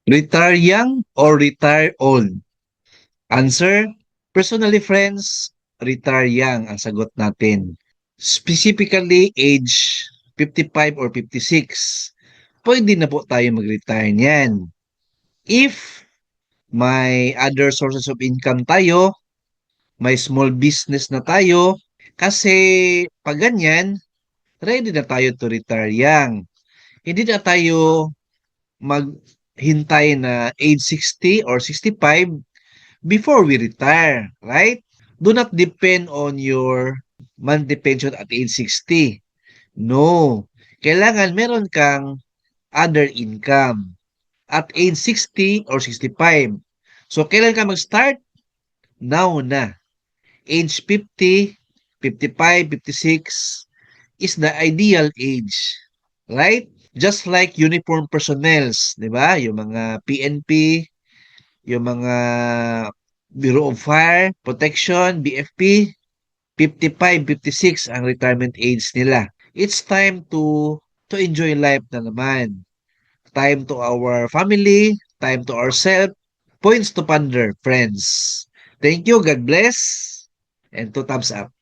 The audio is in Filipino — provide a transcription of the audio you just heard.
Retire young or retire old? Answer, personally friends, retire young ang sagot natin. Specifically, age 55 or 56. Pwede na po tayo mag-retire niyan. If may other sources of income tayo, may small business na tayo, kasi pag ganyan, ready na tayo to retire young. Hindi na tayo maghintay na age 60 or 65 before we retire, right? Do not depend on your monthly pension at age 60. No. Kailangan meron kang other income at age 60 or 65. So, kailan ka mag-start? Now na. Age 50, 55, 56 is the ideal age. Right? Just like uniform personnels, di ba? Yung mga PNP, yung mga Bureau of Fire Protection, BFP, 55, 56 ang retirement age nila. It's time to enjoy life na naman. Time to our family, time to ourselves. Points to ponder, friends. Thank you, God bless, and two thumbs up.